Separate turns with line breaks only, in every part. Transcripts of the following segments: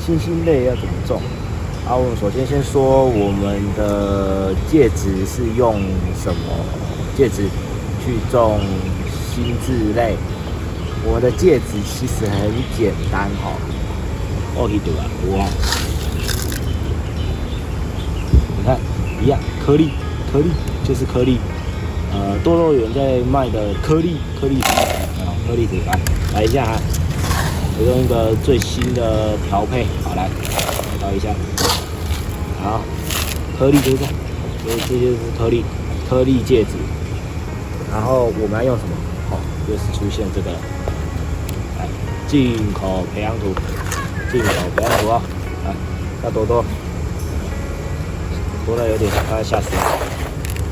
新兴类要怎么种？我们首先先说我们的介质是用什么介质去种新质类？我们的介质其实很简单哦，一对啊，哇，你看一样，颗粒就是颗粒，多肉园在卖的颗粒籽，颗粒籽来一下哈，我用一个最新的调配，好来调一下。好，颗粒就是这就是颗粒介质。然后我们要用什么？又是出现这个，来进口培养土哦，来要多多了有点，快要吓死，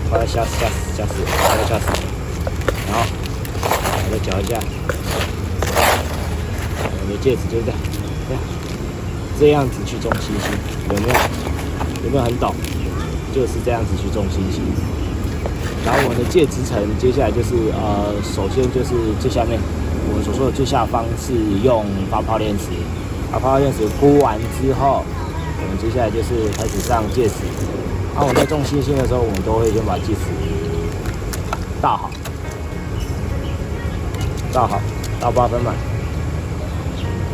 然后我再搅一下，我的介质就是这样子去种星星，有没有很懂？就是这样子去种星星。然后我的介质层，接下来就是首先就是最下面我们所说的最下方是用发泡链石，把发泡链石铺完之后，我们接下来就是开始上介质。我们在种星星的时候，我们都会先把介质倒好，倒8分满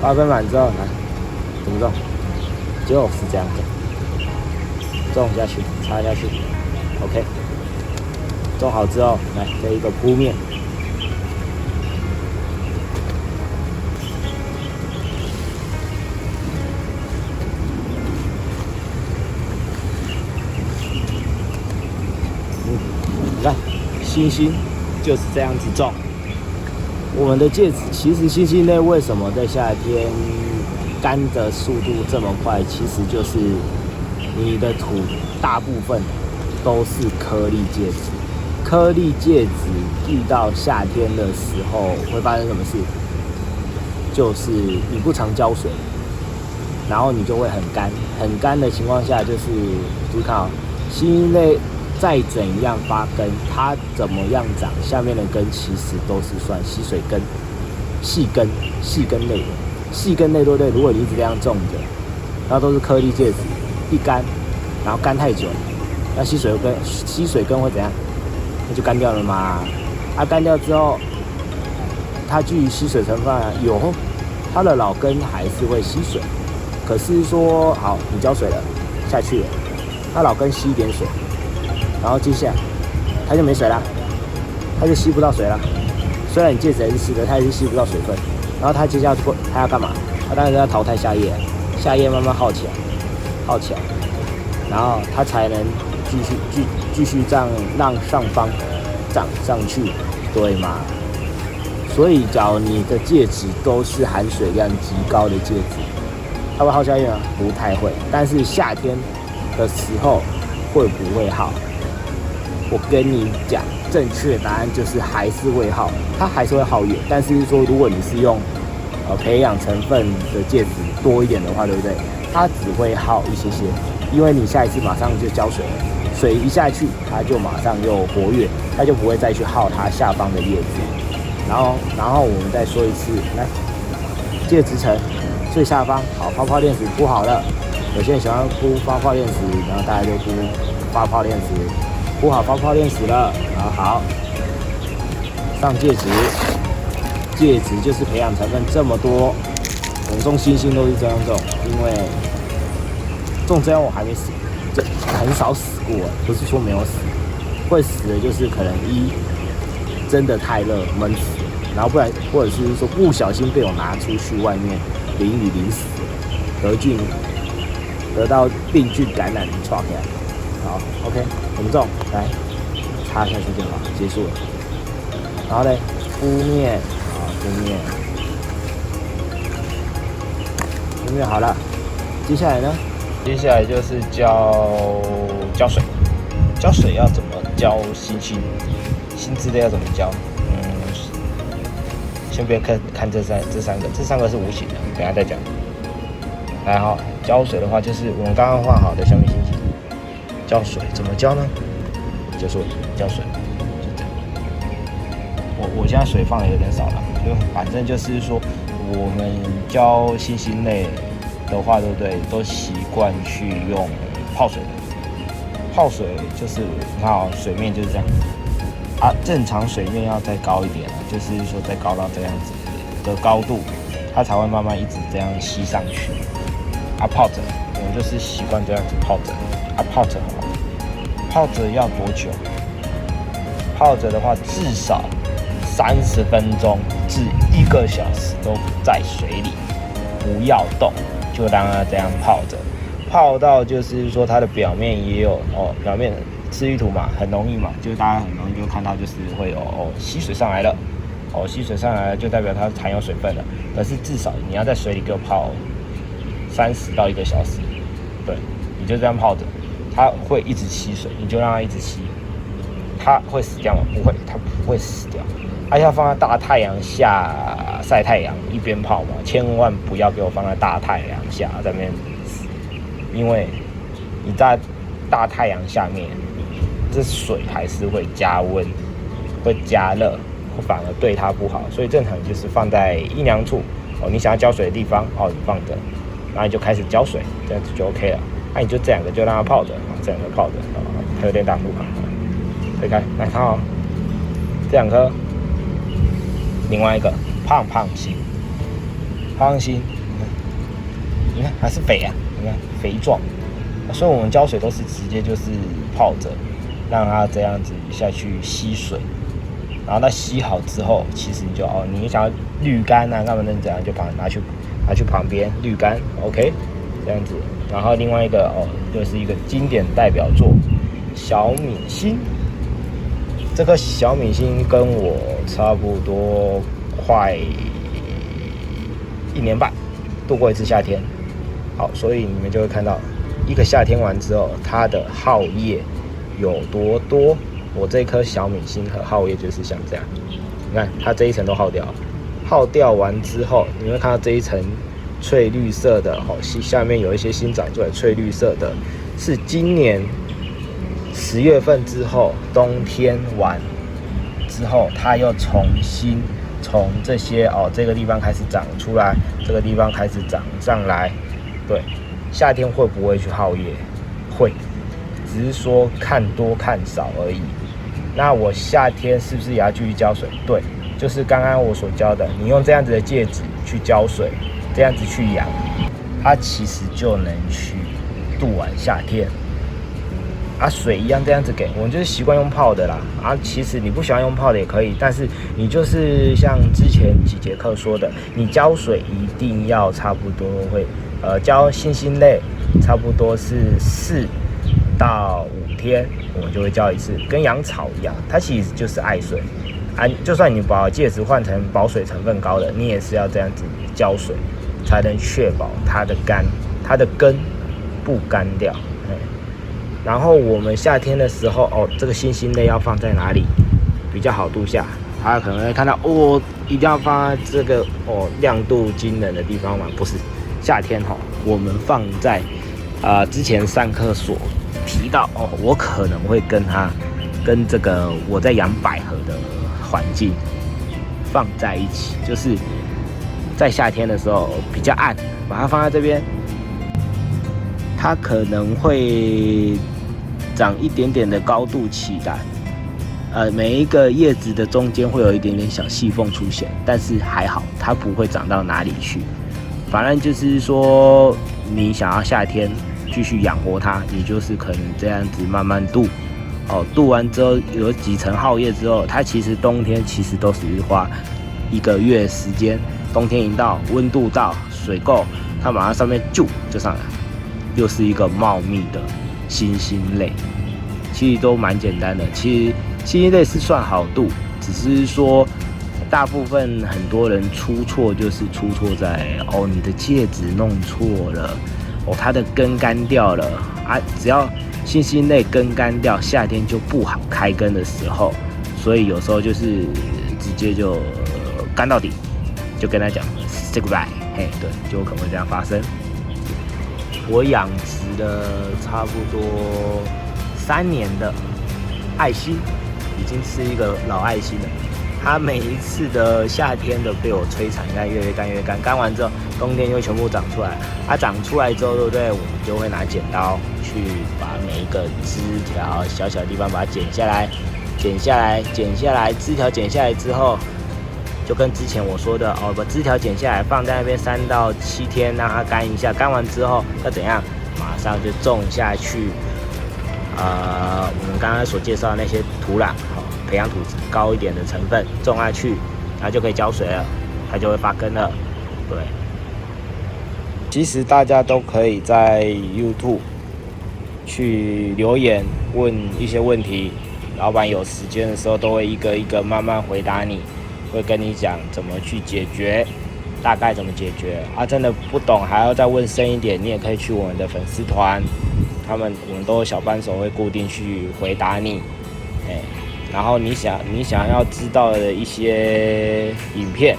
，8分满之后来怎么种？就是这样子，种下去，插下去 ，OK。种好之后，来这一个铺面，你看星星就是这样子种。我们的介质其实星星类为什么在夏天干的速度这么快？其实就是你的土大部分都是颗粒介质。颗粒介质遇到夏天的时候会发生什么事？就是你不常浇水，然后你就会很干。很干的情况下，就是看星星类再怎样发根，它怎么样长，下面的根其实都是算吸水根、细根类的。细根类对不对？如果你一直这样种着，然后都是颗粒介质，一干，然后干太久，那吸水根会怎样？那就干掉了嘛。干掉之后，它具于吸水成分有，它的老根还是会吸水。可是说好，你浇水了下去了，它老根吸一点水，然后接下来它就没水了，它就吸不到水了。虽然你介质还是湿的，它还是吸不到水分。然后它接下来它要干嘛？它当然是要淘汰下叶，下叶慢慢耗起来，然后它才能继续这样让上方长上去，对吗？所以，假如你的介质都是含水量极高的介质，它会耗下叶吗？不太会。但是夏天的时候会不会耗？我跟你讲，正确答案就是还是会耗，它还是会耗叶。但是说，如果你是用培养成分的介质多一点的话，对不对？它只会耗一些，因为你下一次马上就浇水了。水一下去，它就马上又活跃，它就不会再去耗它下方的叶子。然后我们再说一次，来，介质层最下方，好，发泡链石铺好了。有些人喜欢铺发泡链石，然后大家就铺发泡链石，铺好发泡链石了，然后好上介质，介质就是培养成分这么多，我们种星星都是这样种，因为种这样我还没死。很少死过，不是说没有死，会死的就是可能真的太热闷死，然后不然或者是说不小心被我拿出去外面淋雨淋死，得到病菌感染抓起来。好 ，OK， 我们种来插下去就好，结束了。然后呢，铺面，好，铺面好了，接下来呢？接下来就是浇水，浇水要怎么浇新质类要怎么浇？先不要看这三个是无形的，等一下再讲。来好，浇水的话就是我们刚刚画好的小米星星，浇水怎么浇呢？就是浇水，就这样。我现在水放的有点少了，就反正就是说我们浇星星类。的话，对不对？都习惯去用泡水的。泡水就是你看哦，水面就是这样啊，正常水面要再高一点，就是说再高到这样子的高度，它才会慢慢一直这样吸上去。啊，泡着，我们就是习惯这样子泡着。啊，泡着好了，泡着要多久？泡着的话，至少30分钟至1个小时都在水里，不要动，就让它这样泡着。泡到就是说它的表面也有表面示意图嘛，很容易嘛，就是大家很容易就看到就是会有吸水上来了，吸水上来了就代表它含有水分了。可是至少你要在水里给我泡30到1个小时，对，你就这样泡着，它会一直吸水，你就让它一直吸，它会死掉吗？不会，它不会死掉。它要放在大太阳下晒太阳，一边泡嘛，千万不要给我放在大太阳下在那边。因为你在大太阳下面，这水还是会加温、会加热，反而对它不好。所以正常就是放在阴凉处你想要浇水的地方你放着，然后你就开始浇水，这样子就 OK 了。那你就这2个就让它泡着，这2个泡着它有点挡路推开来看这2颗，另外一个胖胖星，你看还是肥啊。你看肥壮，所以我们浇水都是直接就是泡着，让它这样子下去吸水，然后它吸好之后，其实你就你想要滤干啊，干嘛怎样就拿去旁边滤干 ，OK， 这样子。然后另外一个就是一个经典代表作小米星，这颗小米星跟我差不多快1年半度过一次夏天。好，所以你们就会看到一个夏天完之后，它的耗液有多多。我这颗小米星和耗液就是像这样，你看它这一层都耗掉了，耗掉完之后，你会看到这一层翠绿色的，下面有一些新长出来，翠绿色的，是今年10月份之后，冬天完之后，它又重新从这些这个地方开始长出来，这个地方开始长上来。对，夏天会不会去耗液？会，只是说看多看少而已。那我夏天是不是也要继续浇水？对，就是刚刚我所教的，你用这样子的介质去浇水，这样子去养，它其实就能去度完夏天。水一样这样子给，我们就是习惯用泡的啦。其实你不喜欢用泡的也可以，但是你就是像之前几节课说的，你浇水一定要差不多会。浇新兴类差不多是4到5天，我们就会浇一次，跟养草一样，它其实就是爱水就算你把介质换成保水成分高的，你也是要这样子浇水，才能确保它的根不干掉。然后我们夏天的时候这个新兴类要放在哪里比较好度下？大家可能会看到一定要放在这个亮度惊人的地方嘛？不是。夏天我们放在之前上课所提到我可能会跟这个我在养百合的环境放在一起，就是在夏天的时候比较暗，把它放在这边，它可能会长一点点的高度起来，每一个叶子的中间会有一点点小细缝出现，但是还好，它不会长到哪里去。反正就是说，你想要夏天继续养活它，你就是可能这样子慢慢度，度完之后有几层耗液之后，它其实冬天其实都是花1个月时间。冬天一到，温度到，水够，它马上上面就上来，又是一个茂密的新兴类。其实都蛮简单的，其实新兴类是算好度，只是说。大部分很多人出错就是出错在你的介质弄错了，它的根干掉了只要新兴类根干掉，夏天就不好开根的时候，所以有时候就是直接就干到底，就跟他讲 say goodbye， 对，就有可能会这样发生。我养殖了差不多3年的爱心，已经是一个老爱心了。它每一次的夏天都被我摧残，你看越干越干，干完之后冬天就全部长出来。它长出来之后，对不对？我们就会拿剪刀去把每一个枝条小小的地方把它剪下来，枝条剪下来之后，就跟之前我说的哦，把枝条剪下来放在那边3到7天，让它干一下。干完之后要怎样？马上就种下去。我们刚刚所介绍的那些土壤，培养土质高一点的成分种下去，然后就可以浇水了，它就会发根了。对，其实大家都可以在 YouTube 去留言问一些问题，老板有时间的时候都会一个一个慢慢回答你，会跟你讲怎么去解决，大概怎么解决真的不懂还要再问深一点，你也可以去我们的粉丝团。我们都有小帮手会固定去回答你，然后你想要知道的一些影片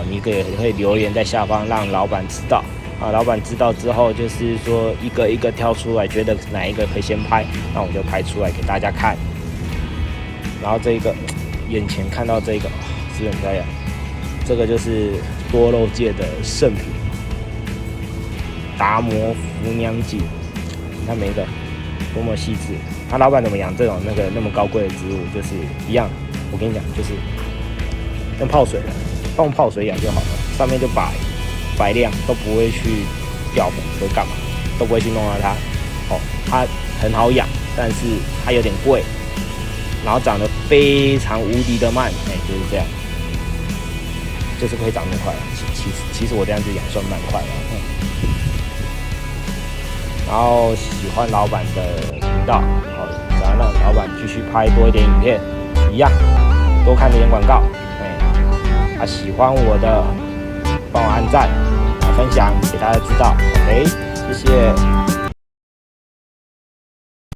你可以留言在下方让老板知道老板知道之后就是说一个一个挑出来，觉得哪一个可以先拍，那我就拍出来给大家看。然后这一个眼前看到这个是很漂亮，这个就是多肉界的圣品达摩福娘锦。你看每一个多么细致，老板怎么养这种那么高贵的植物，就是一样。我跟你讲，就是用泡水的，用泡水养就好了，上面就摆亮，都不会去掉粉，不会干嘛，都不会去弄到它。它很好养，但是它有点贵，然后长得非常无敌的慢，就是这样，就是可以长那么快。其实我这样子养算蛮快的。然后喜欢老板的频道，想要让老板继续拍多一点影片，一样多看点广告。喜欢我的，帮我按赞、分享给大家知道。OK， 谢谢。